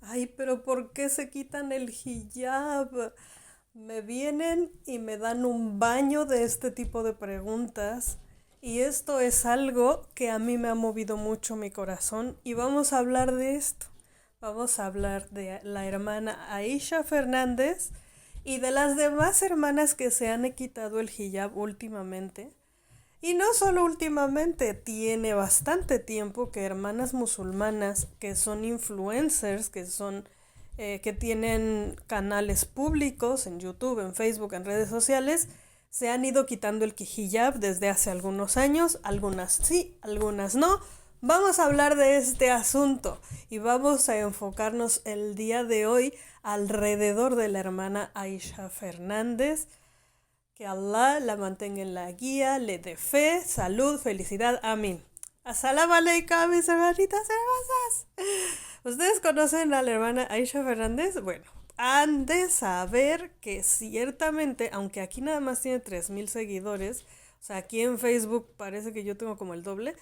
Ay, pero ¿por qué se quitan el hijab? Me vienen y me dan un baño de este tipo de preguntas. Y esto es algo que a mí me ha movido mucho mi corazón y vamos a hablar de esto. Vamos a hablar de la hermana Aisha Fernández y de las demás hermanas que se han quitado el hijab últimamente. Y no solo últimamente, tiene bastante tiempo que hermanas musulmanas que son influencers, que tienen canales públicos en YouTube, en Facebook, en redes sociales, se han ido quitando el hijab desde hace algunos años, algunas sí, algunas no. Vamos a hablar de este asunto y vamos a enfocarnos el día de hoy alrededor de la hermana Aisha Fernández. Que Allah la mantenga en la guía, le dé fe, salud, felicidad. Amén. Assalamu alaikum, mis hermanitas hermosas. ¿Ustedes conocen a la hermana Aisha Fernández? Bueno, han de saber que ciertamente, aunque aquí nada más tiene 3000 seguidores, o sea, aquí en Facebook parece que yo tengo como el doble,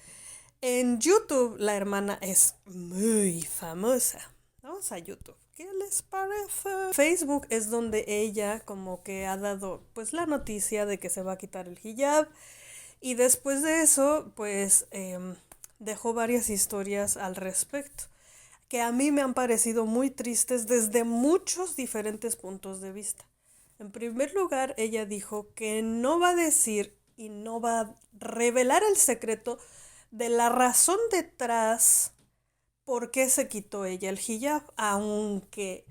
en YouTube la hermana es muy famosa. Vamos a YouTube. ¿Qué les parece? Facebook es donde ella como que ha dado pues la noticia de que se va a quitar el hijab y después de eso pues dejó varias historias al respecto que a mí me han parecido muy tristes desde muchos diferentes puntos de vista. En primer lugar, ella dijo que no va a decir y no va a revelar el secreto de la razón detrás por qué se quitó ella el hijab, aunque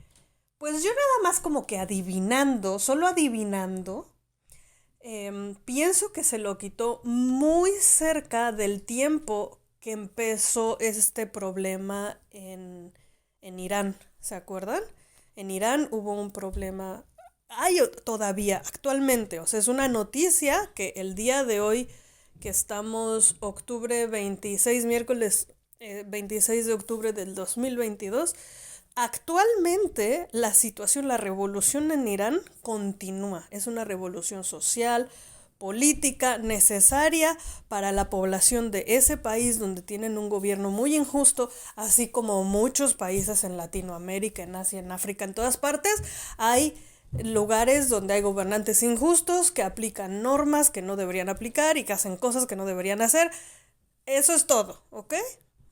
pues yo nada más como que adivinando, solo adivinando, pienso que se lo quitó muy cerca del tiempo que empezó este problema en Irán, ¿se acuerdan? En Irán hubo un problema, hay todavía actualmente, o sea, es una noticia que el día de hoy, que estamos octubre 26, miércoles 26 de octubre del 2022, actualmente la situación, la revolución en Irán continúa. Es una revolución social, política necesaria para la población de ese país donde tienen un gobierno muy injusto, así como muchos países en Latinoamérica, en Asia, en África, en todas partes hay lugares donde hay gobernantes injustos que aplican normas que no deberían aplicar y que hacen cosas que no deberían hacer. Eso es todo, ¿ok?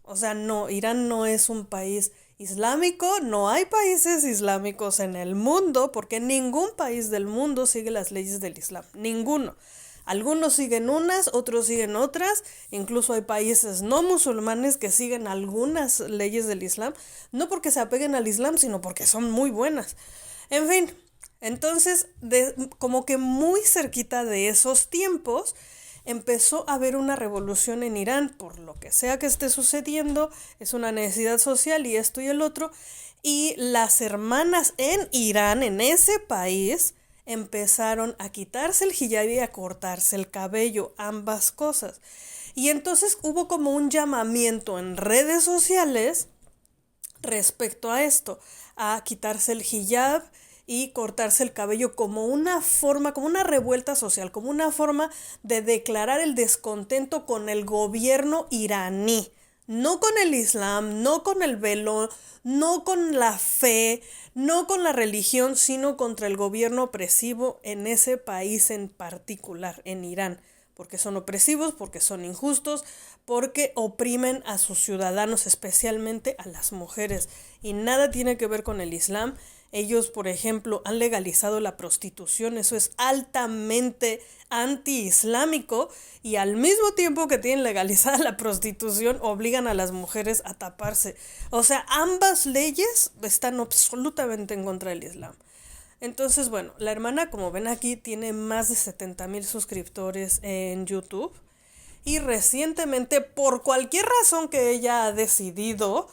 O sea, no, Irán no es un país islámico, no hay países islámicos en el mundo, porque ningún país del mundo sigue las leyes del Islam, ninguno. Algunos siguen unas, otros siguen otras, incluso hay países no musulmanes que siguen algunas leyes del Islam, no porque se apeguen al Islam, sino porque son muy buenas. En fin, entonces, como que muy cerquita de esos tiempos, empezó a haber una revolución en Irán, por lo que sea que esté sucediendo, es una necesidad social y esto y el otro, y las hermanas en Irán, en ese país, empezaron a quitarse el hijab y a cortarse el cabello, ambas cosas. Y entonces hubo como un llamamiento en redes sociales respecto a esto, a quitarse el hijab y cortarse el cabello como una forma, como una revuelta social, como una forma de declarar el descontento con el gobierno iraní. No con el Islam, no con el velo, no con la fe, no con la religión, sino contra el gobierno opresivo en ese país en particular, en Irán, porque son opresivos, porque son injustos, porque oprimen a sus ciudadanos, especialmente a las mujeres. Y nada tiene que ver con el Islam. Ellos, por ejemplo, han legalizado la prostitución, eso es altamente anti-islámico y al mismo tiempo que tienen legalizada la prostitución, obligan a las mujeres a taparse. O sea, ambas leyes están absolutamente en contra del Islam. Entonces, bueno, la hermana, como ven aquí, tiene más de 70,000 suscriptores en YouTube. Y recientemente, por cualquier razón que ella ha decidido,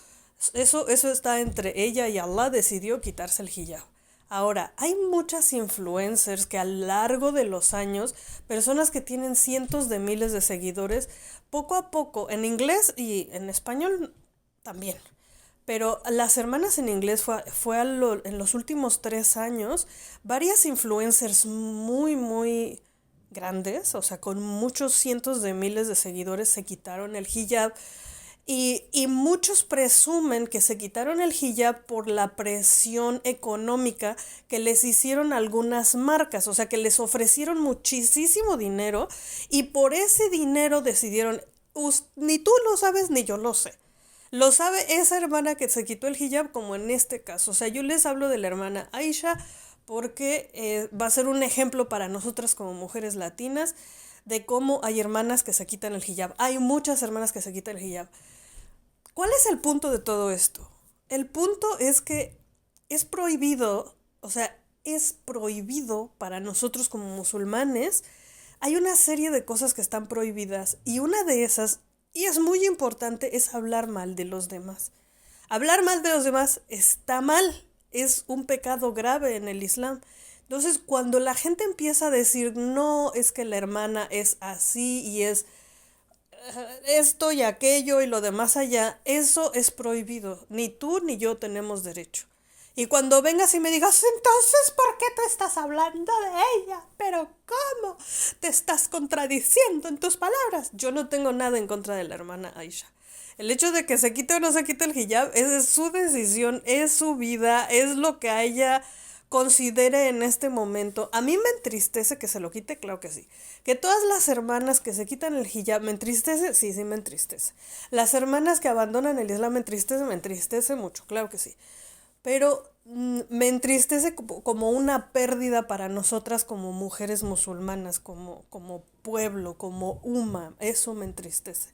eso está entre ella y Allah, decidió quitarse el hijab. Ahora, hay muchas influencers que a lo largo de los años, personas que tienen cientos de miles de seguidores, poco a poco, en inglés y en español también, pero las hermanas en inglés en los últimos 3 años, varias influencers muy, muy grandes, o sea, con muchos cientos de miles de seguidores, se quitaron el hijab Y muchos presumen que se quitaron el hijab por la presión económica que les hicieron algunas marcas, o sea, que les ofrecieron muchísimo dinero y por ese dinero decidieron, ni tú lo sabes ni yo lo sé. Lo sabe esa hermana que se quitó el hijab, como en este caso. O sea, yo les hablo de la hermana Aisha porque va a ser un ejemplo para nosotras como mujeres latinas de cómo hay hermanas que se quitan el hijab. Hay muchas hermanas que se quitan el hijab. ¿Cuál es el punto de todo esto? El punto es que es prohibido, o sea, es prohibido para nosotros como musulmanes. Hay una serie de cosas que están prohibidas y una de esas, y es muy importante, es hablar mal de los demás. Hablar mal de los demás está mal, es un pecado grave en el Islam. Entonces, cuando la gente empieza a decir, no, es que la hermana es así y es esto y aquello y lo demás allá, eso es prohibido. Ni tú ni yo tenemos derecho. Y cuando vengas y me digas, entonces, ¿por qué tú estás hablando de ella? Pero ¿cómo? Te estás contradiciendo en tus palabras. Yo no tengo nada en contra de la hermana Aisha. El hecho de que se quite o no se quite el hijab es su decisión, es su vida, es lo que a ella considere en este momento. A mí me entristece que se lo quite, claro que sí. Que todas las hermanas que se quitan el hijab, ¿me entristece? Sí, sí me entristece. Las hermanas que abandonan el islam me entristece mucho, claro que sí. Pero me entristece como una pérdida para nosotras como mujeres musulmanas, como pueblo, como eso me entristece.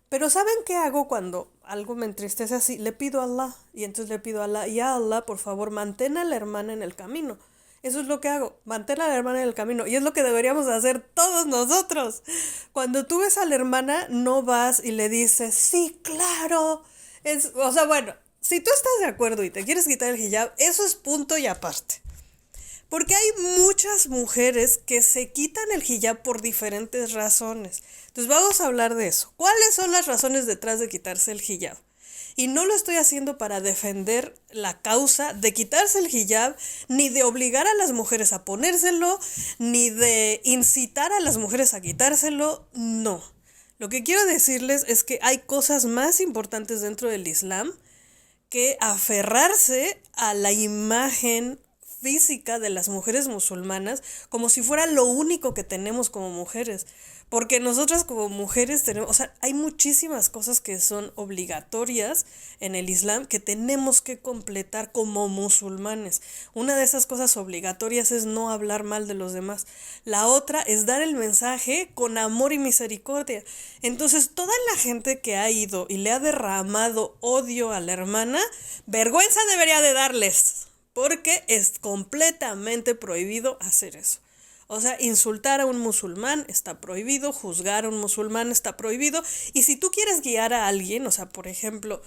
Pero ¿saben qué hago cuando algo me entristece así? Le pido a Allah. Y entonces le pido a Allah, ya Allah, por favor, mantén a la hermana en el camino. Eso es lo que hago, mantén a la hermana en el camino. Y es lo que deberíamos hacer todos nosotros. Cuando tú ves a la hermana, no vas y le dices, sí, claro. O sea, bueno, si tú estás de acuerdo y te quieres quitar el hijab, eso es punto y aparte. Porque hay muchas mujeres que se quitan el hijab por diferentes razones. Entonces vamos a hablar de eso. ¿Cuáles son las razones detrás de quitarse el hijab? Y no lo estoy haciendo para defender la causa de quitarse el hijab, ni de obligar a las mujeres a ponérselo, ni de incitar a las mujeres a quitárselo. No. Lo que quiero decirles es que hay cosas más importantes dentro del Islam que aferrarse a la imagen física de las mujeres musulmanas como si fuera lo único que tenemos como mujeres. Porque nosotras como mujeres tenemos, o sea, hay muchísimas cosas que son obligatorias en el Islam que tenemos que completar como musulmanes. Una de esas cosas obligatorias es no hablar mal de los demás. La otra es dar el mensaje con amor y misericordia. Entonces, toda la gente que ha ido y le ha derramado odio a la hermana, vergüenza debería de darles, porque es completamente prohibido hacer eso. O sea, insultar a un musulmán está prohibido, juzgar a un musulmán está prohibido. Y si tú quieres guiar a alguien, o sea, por ejemplo,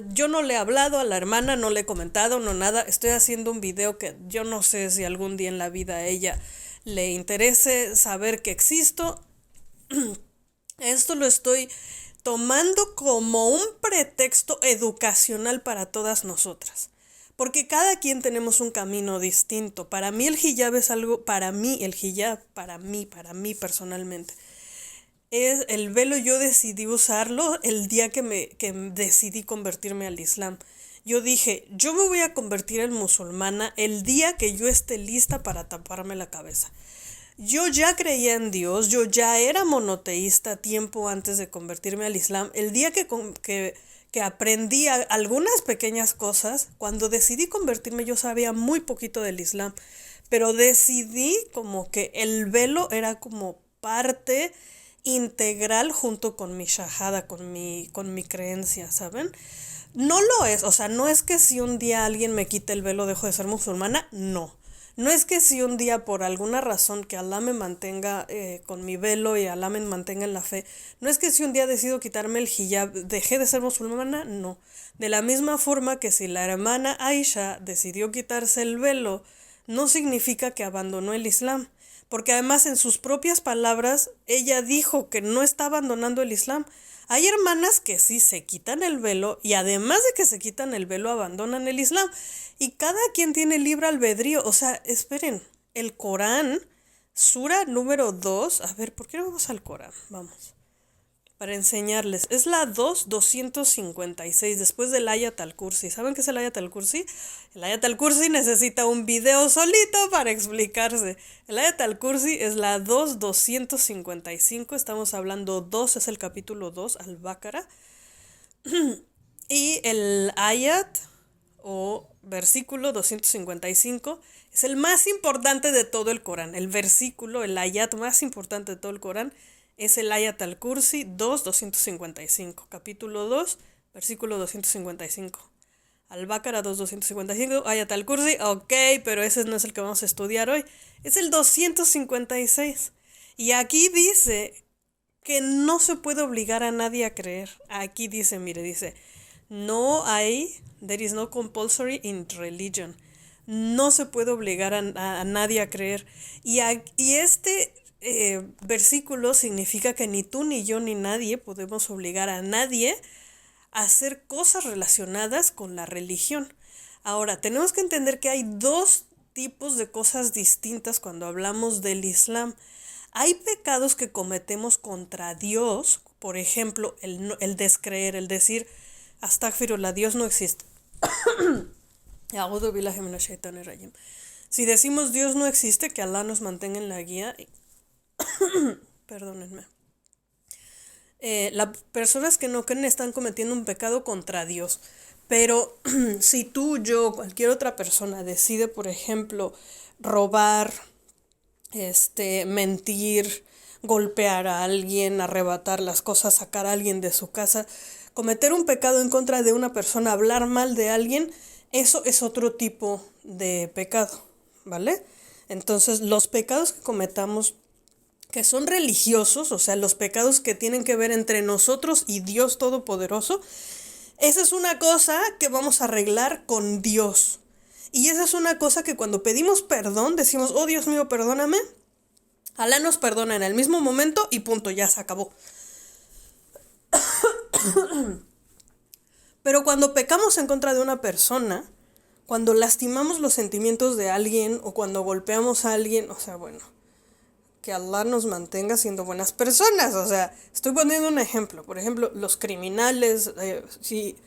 yo no le he hablado a la hermana, no le he comentado, no nada. Estoy haciendo un video que yo no sé si algún día en la vida a ella le interese saber que existo. Esto lo estoy tomando como un pretexto educacional para todas nosotras. Porque cada quien tenemos un camino distinto. Para mí el hijab es algo, para mí personalmente. Es el velo, yo decidí usarlo el día que decidí convertirme al Islam. Yo dije, yo me voy a convertir en musulmana el día que yo esté lista para taparme la cabeza. Yo ya creía en Dios, yo ya era monoteísta tiempo antes de convertirme al Islam. El día que aprendí algunas pequeñas cosas, cuando decidí convertirme yo sabía muy poquito del Islam, pero decidí como que el velo era como parte integral junto con mi shahada, con mi creencia, ¿saben? No lo es, o sea, no es que si un día alguien me quite el velo dejo de ser musulmana, no. No es que si un día por alguna razón que Allah me mantenga con mi velo y Allah me mantenga en la fe, no es que si un día decido quitarme el hijab dejé de ser musulmana, no. De la misma forma que si la hermana Aisha decidió quitarse el velo, no significa que abandonó el Islam. Porque además en sus propias palabras ella dijo que no está abandonando el Islam. Hay hermanas que sí se quitan el velo y además de que se quitan el velo abandonan el Islam. Y cada quien tiene libre albedrío. O sea, esperen, el Corán, sura número 2. A ver, ¿por qué no vamos al Corán? Vamos. para enseñarles. Es la 256 después del Ayat al-Kursi. ¿Saben qué es el Ayat al-Kursi? El Ayat al-Kursi necesita un video solito para explicarse. El Ayat al-Kursi es la 255. Estamos hablando 2, es el capítulo 2, al-Baqarah. Y el Ayat o versículo 255 es el más importante de todo el Corán. El versículo, el ayat más importante de todo el Corán es el Ayat al-Kursi 2.255. Capítulo 2, versículo 255. Al-Baqarah 2.255, Ayat al-Kursi, ok, pero ese no es el que vamos a estudiar hoy. Es el 256. Y aquí dice que no se puede obligar a nadie a creer. Aquí dice, mire, dice, there is no compulsory in religion. No se puede obligar a nadie a creer. Y este versículo significa que ni tú, ni yo, ni nadie podemos obligar a nadie a hacer cosas relacionadas con la religión. Ahora, tenemos que entender que hay dos tipos de cosas distintas cuando hablamos del Islam. Hay pecados que cometemos contra Dios, por ejemplo, el descreer, el decir, Astaghfirullah, Dios no existe. Si decimos Dios no existe, que Allah nos mantenga en la guía. Perdónenme. Las personas que no creen están cometiendo un pecado contra Dios. Pero si tú, yo, cualquier otra persona decide, por ejemplo, robar, mentir, golpear a alguien, arrebatar las cosas, sacar a alguien de su casa, cometer un pecado en contra de una persona, hablar mal de alguien, eso es otro tipo de pecado, ¿vale? Entonces, los pecados que cometamos que son religiosos, o sea, los pecados que tienen que ver entre nosotros y Dios Todopoderoso, esa es una cosa que vamos a arreglar con Dios. Y esa es una cosa que cuando pedimos perdón, decimos, oh Dios mío, perdóname. Alá nos perdona en el mismo momento y punto, ya se acabó. Pero cuando pecamos en contra de una persona, cuando lastimamos los sentimientos de alguien o cuando golpeamos a alguien, o sea, bueno, que Allah nos mantenga siendo buenas personas. O sea, estoy poniendo un ejemplo. Por ejemplo, los criminales, si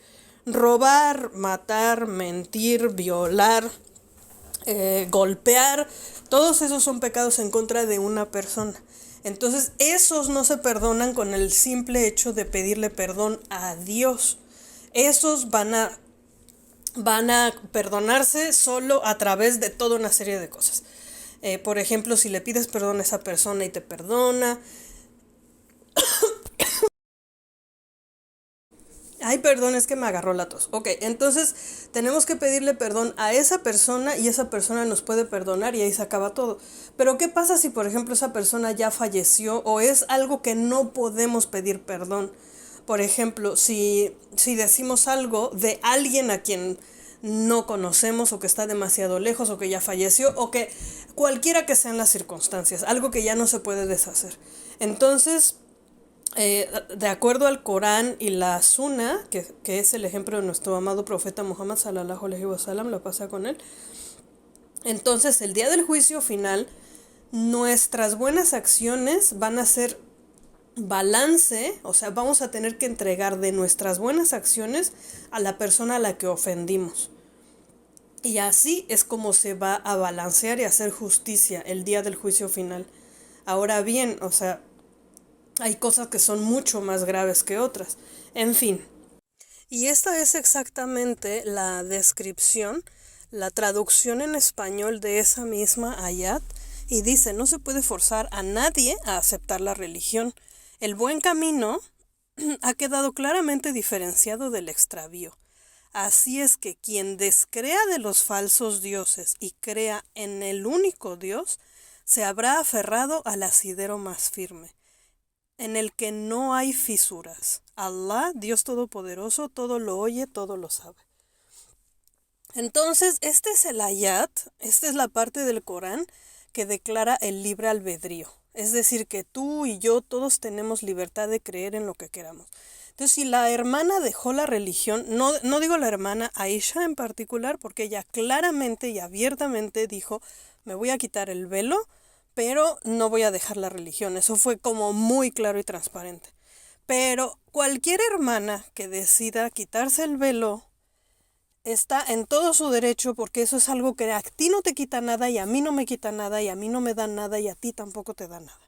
robar, matar, mentir, violar, golpear, todos esos son pecados en contra de una persona. Entonces, esos no se perdonan con el simple hecho de pedirle perdón a Dios. Esos van a perdonarse solo a través de toda una serie de cosas. Por ejemplo, si le pides perdón a esa persona y te perdona. Ay, perdón, es que me agarró la tos. Ok, entonces tenemos que pedirle perdón a esa persona y esa persona nos puede perdonar y ahí se acaba todo. Pero ¿qué pasa si, por ejemplo, esa persona ya falleció o es algo que no podemos pedir perdón? Por ejemplo, si decimos algo de alguien a quien no conocemos o que está demasiado lejos o que ya falleció o que cualquiera que sean las circunstancias, algo que ya no se puede deshacer. Entonces, de acuerdo al Corán y la Sunna, que es el ejemplo de nuestro amado profeta Muhammad sallallahu alaihi wasallam, lo pasa con él. Entonces, el día del juicio final, nuestras buenas acciones van a ser balance, o sea, vamos a tener que entregar de nuestras buenas acciones a la persona a la que ofendimos. Y así es como se va a balancear y hacer justicia el día del juicio final. Ahora bien, o sea, hay cosas que son mucho más graves que otras. En fin. Y esta es exactamente la descripción, la traducción en español de esa misma ayat. Y dice, no se puede forzar a nadie a aceptar la religión. El buen camino ha quedado claramente diferenciado del extravío. Así es que quien descrea de los falsos dioses y crea en el único Dios, se habrá aferrado al asidero más firme, en el que no hay fisuras. Allah, Dios Todopoderoso, todo lo oye, todo lo sabe. Entonces, este es el ayat, esta es la parte del Corán que declara el libre albedrío. Es decir, que tú y yo todos tenemos libertad de creer en lo que queramos. Entonces, si la hermana dejó la religión, no digo la hermana Aisha en particular, porque ella claramente y abiertamente dijo, me voy a quitar el velo, pero no voy a dejar la religión. Eso fue como muy claro y transparente. Pero cualquier hermana que decida quitarse el velo está en todo su derecho, porque eso es algo que a ti no te quita nada y a mí no me quita nada y a mí no me da nada y a ti tampoco te da nada.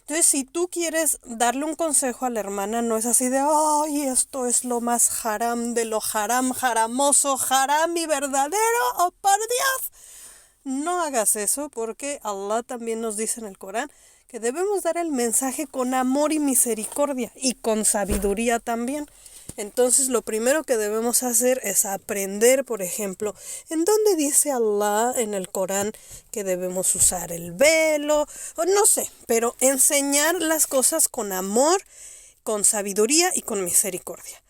Entonces, si tú quieres darle un consejo a la hermana, no es así de, ay, esto es lo más haram de lo haram, haramoso, haram y verdadero, oh por Dios. No hagas eso, porque Allah también nos dice en el Corán que debemos dar el mensaje con amor y misericordia y con sabiduría también. Entonces lo primero que debemos hacer es aprender, por ejemplo, en dónde dice Allah en el Corán que debemos usar el velo, o no sé, pero enseñar las cosas con amor, con sabiduría y con misericordia.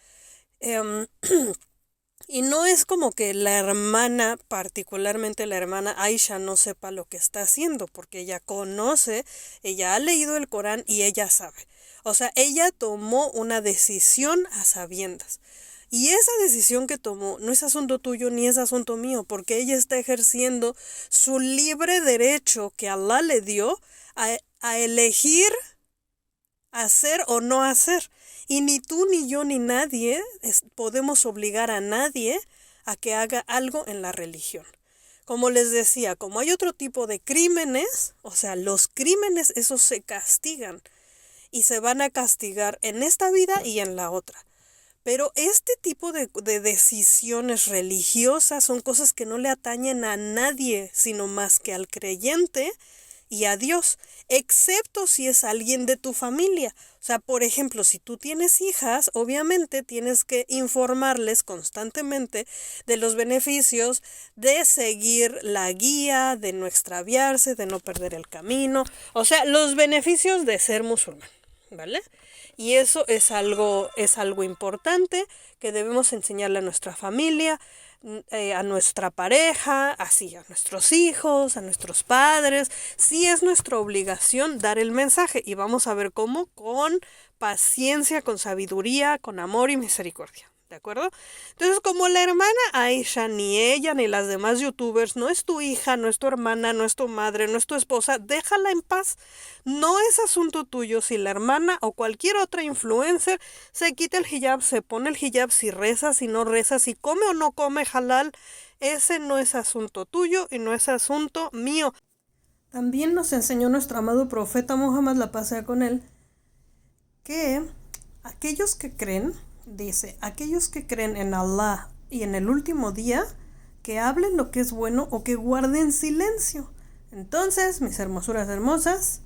Y no es como que la hermana, particularmente la hermana Aisha, no sepa lo que está haciendo, porque ella conoce, ella ha leído el Corán y ella sabe. O sea, ella tomó una decisión a sabiendas. Y esa decisión que tomó no es asunto tuyo ni es asunto mío, porque ella está ejerciendo su libre derecho que Allah le dio a elegir hacer o no hacer. Y ni tú, ni yo, ni nadie podemos obligar a nadie a que haga algo en la religión. Como les decía, como hay otro tipo de crímenes, o sea, los crímenes esos se castigan y se van a castigar en esta vida y en la otra. Pero este tipo de decisiones religiosas son cosas que no le atañen a nadie, sino más que al creyente y a Dios, excepto si es alguien de tu familia. O sea, por ejemplo, si tú tienes hijas, obviamente tienes que informarles constantemente de los beneficios de seguir la guía, de no extraviarse, de no perder el camino. O sea, los beneficios de ser musulmán, ¿vale? Y eso es algo importante que debemos enseñarle a nuestra familia, a nuestra pareja, así, a nuestros hijos, a nuestros padres. Sí es nuestra obligación dar el mensaje y vamos a ver cómo, con paciencia, con sabiduría, con amor y misericordia. ¿De acuerdo? Entonces, como la hermana Aisha, ni ella ni las demás youtubers, no es tu hija, no es tu hermana, no es tu madre, no es tu esposa, déjala en paz. No es asunto tuyo si la hermana o cualquier otra influencer se quita el hijab, se pone el hijab, si reza, si no reza, si come o no come halal. Ese no es asunto tuyo y no es asunto mío. También nos enseñó nuestro amado profeta Muhammad, la paz sea con él, que aquellos que creen, dice, aquellos que creen en Allah y en el último día, que hablen lo que es bueno o que guarden silencio. Entonces, mis hermosuras hermosas,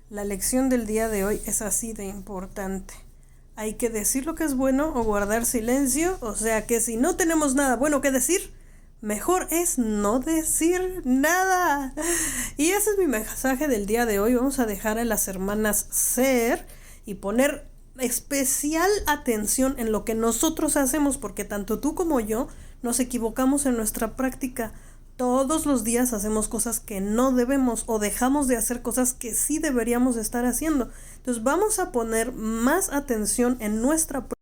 la lección del día de hoy es así de importante. Hay que decir lo que es bueno o guardar silencio, o sea que si no tenemos nada bueno que decir, mejor es no decir nada. Y ese es mi mensaje del día de hoy. Vamos a dejar a las hermanas ser y poner especial atención en lo que nosotros hacemos, porque tanto tú como yo nos equivocamos en nuestra práctica. Todos los días hacemos cosas que no debemos o dejamos de hacer cosas que sí deberíamos estar haciendo. Entonces vamos a poner más atención en nuestra práctica